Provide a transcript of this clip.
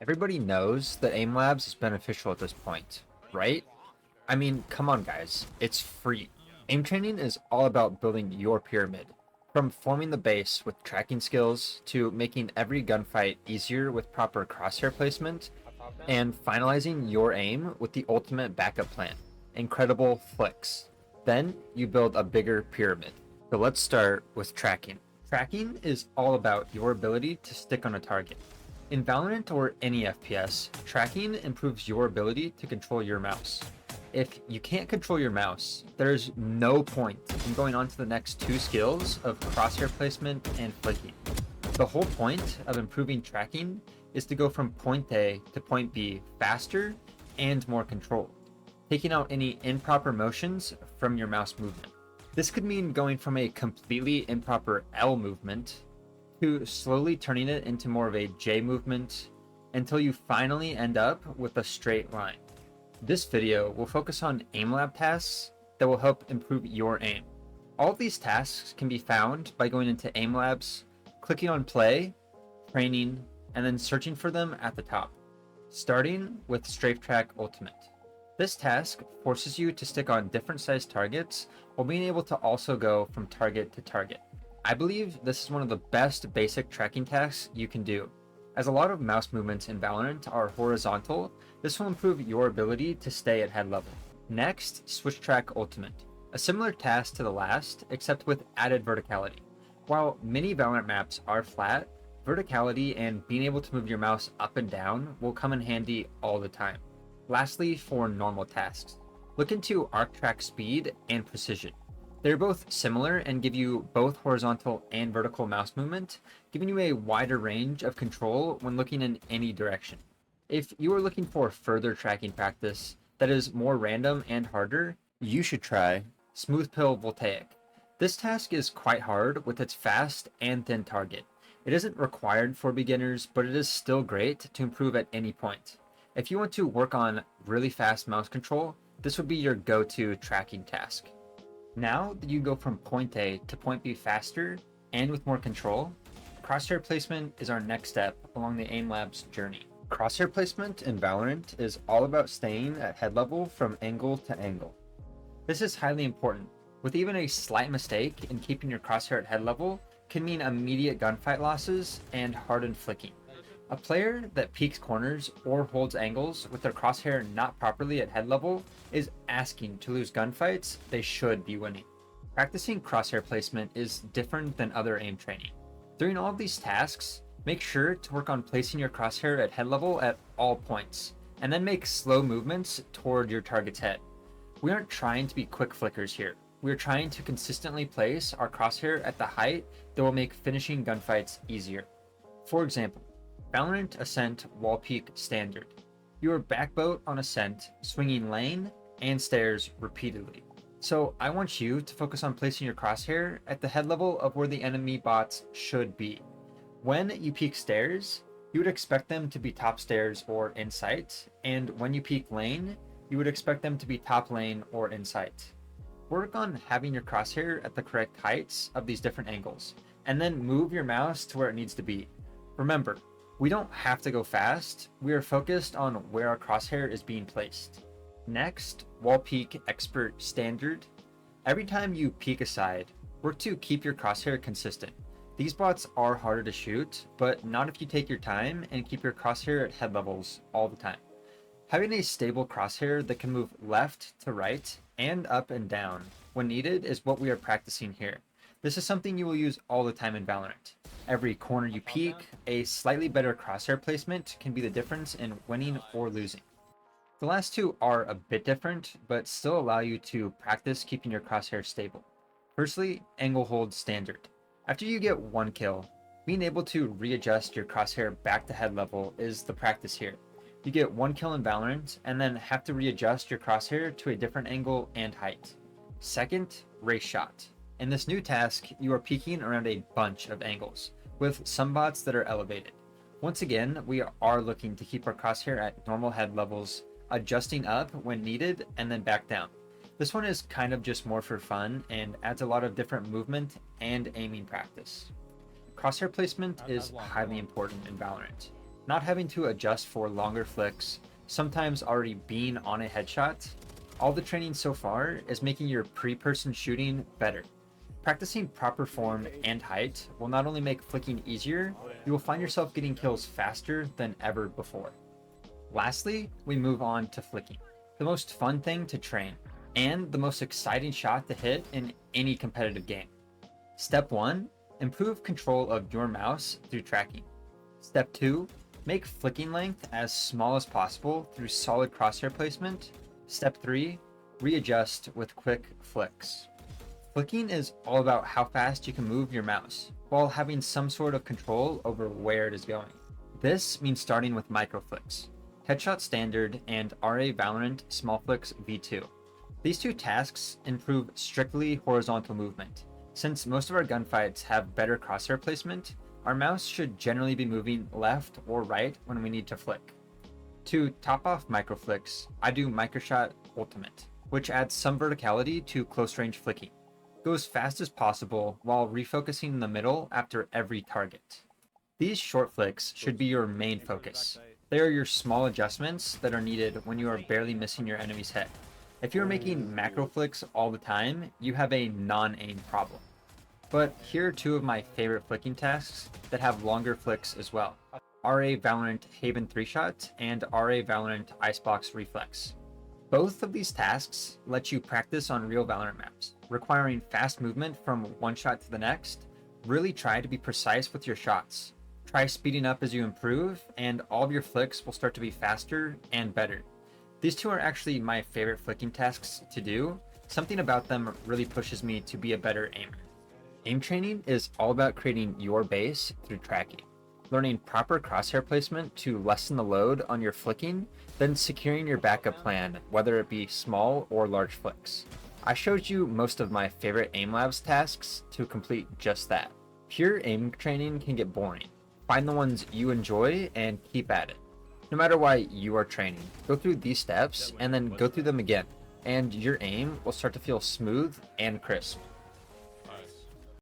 Everybody knows that aim labs is beneficial at this point, right? I mean, come on guys, it's free. Aim training is all about building your pyramid, from forming the base with tracking skills to making every gunfight easier with proper crosshair placement and finalizing your aim with the ultimate backup plan, incredible flicks. Then you build a bigger pyramid. So let's start with tracking. Tracking is all about your ability to stick on a target. In Valorant or any FPS, tracking improves your ability to control your mouse. If you can't control your mouse, there's no point in going on to the next two skills of crosshair placement and flicking. The whole point of improving tracking is to go from point A to point B faster and more controlled, taking out any improper motions from your mouse movement. This could mean going from a completely improper L movement to slowly turning it into more of a J movement until you finally end up with a straight line. This video will focus on aim lab tasks that will help improve your aim. All of these tasks can be found by going into aim labs, clicking on play, training, and then searching for them at the top. Starting with Strafe Track Ultimate. This task forces you to stick on different sized targets while being able to also go from target to target. I believe this is one of the best basic tracking tasks you can do. As a lot of mouse movements in Valorant are horizontal, this will improve your ability to stay at head level. Next, Switch Track Ultimate. A similar task to the last, except with added verticality. While many Valorant maps are flat, verticality and being able to move your mouse up and down will come in handy all the time. Lastly, for normal tasks, look into Arc Track Speed and Precision. They're both similar and give you both horizontal and vertical mouse movement, giving you a wider range of control when looking in any direction. If you are looking for further tracking practice that is more random and harder, you should try Smooth Pill Voltaic. This task is quite hard with its fast and thin target. It isn't required for beginners, but it is still great to improve at any point. If you want to work on really fast mouse control, this would be your go-to tracking task. Now that you go from point A to point B faster and with more control, crosshair placement is our next step along the aim lab's journey. Crosshair placement in Valorant is all about staying at head level from angle to angle. This is highly important, with even a slight mistake in keeping your crosshair at head level can mean immediate gunfight losses and hardened flicking. A player that peeks corners or holds angles with their crosshair not properly at head level is asking to lose gunfights they should be winning. Practicing crosshair placement is different than other aim training. During all of these tasks, make sure to work on placing your crosshair at head level at all points, and then make slow movements toward your target's head. We aren't trying to be quick flickers here. We are trying to consistently place our crosshair at the height that will make finishing gunfights easier. For example, Valorant Ascent Wall Peak Standard. You are backboat on Ascent, swinging lane and stairs repeatedly. So I want you to focus on placing your crosshair at the head level of where the enemy bots should be. When you peek stairs, you would expect them to be top stairs or in sight, and when you peek lane, you would expect them to be top lane or in sight. Work on having your crosshair at the correct heights of these different angles, and then move your mouse to where it needs to be. Remember, we don't have to go fast, we are focused on where our crosshair is being placed. Next, Wall Peak Expert Standard. Every time you peek a side, work to keep your crosshair consistent. These bots are harder to shoot, but not if you take your time and keep your crosshair at head levels all the time. Having a stable crosshair that can move left to right and up and down when needed is what we are practicing here. This is something you will use all the time in Valorant. Every corner you peek, a slightly better crosshair placement can be the difference in winning or losing. The last two are a bit different, but still allow you to practice keeping your crosshair stable. Firstly, Angle Hold Standard. After you get one kill, being able to readjust your crosshair back to head level is the practice here. You get one kill in Valorant and then have to readjust your crosshair to a different angle and height. Second, Race Shot. In this new task, you are peeking around a bunch of angles, with some bots that are elevated. Once again, we are looking to keep our crosshair at normal head levels, adjusting up when needed and then back down. This one is kind of just more for fun and adds a lot of different movement and aiming practice. Crosshair placement is highly important in Valorant. not having to adjust for longer flicks, sometimes already being on a headshot. All the training so far is making your pre-person shooting better. Practicing proper form and height will not only make flicking easier, you will find yourself getting kills faster than ever before. Lastly, we move on to flicking, the most fun thing to train, and the most exciting shot to hit in any competitive game. Step 1, improve control of your mouse through tracking. Step 2, make flicking length as small as possible through solid crosshair placement. Step 3, readjust with quick flicks. Flicking is all about how fast you can move your mouse, while having some sort of control over where it is going. This means starting with micro flicks, Headshot Standard and RA Valorant Small Flicks V2. These two tasks improve strictly horizontal movement. Since most of our gunfights have better crosshair placement, our mouse should generally be moving left or right when we need to flick. To top off micro flicks, I do Microshot Ultimate, which adds some verticality to close range flicking. Go as fast as possible while refocusing in the middle after every target. These short flicks should be your main focus. They are your small adjustments that are needed when you are barely missing your enemy's head. If you are making macro flicks all the time, you have a non-aim problem. But here are two of my favorite flicking tasks that have longer flicks as well. RA Valorant Haven 3-Shot and RA Valorant Icebox Reflex. Both of these tasks let you practice on real Valorant maps, requiring fast movement from one shot to the next. Really try to be precise with your shots. Try speeding up as you improve, and all of your flicks will start to be faster and better. These two are actually my favorite flicking tasks to do. Something about them really pushes me to be a better aimer. Aim training is all about creating your base through tracking, learning proper crosshair placement to lessen the load on your flicking, then securing your backup plan, whether it be small or large flicks. I showed you most of my favorite aim labs tasks to complete just that. Pure aim training can get boring. Find the ones you enjoy and keep at it. No matter why you are training, go through these steps and then go through them again, and your aim will start to feel smooth and crisp.